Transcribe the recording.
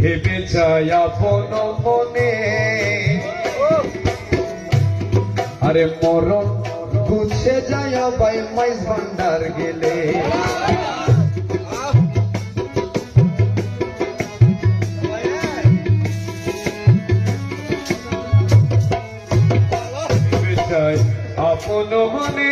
ভেবে চাই আপন মনে আরে মরণ গুছে যায় বাই মাইজ ভান্ডার গেলে আপন মনে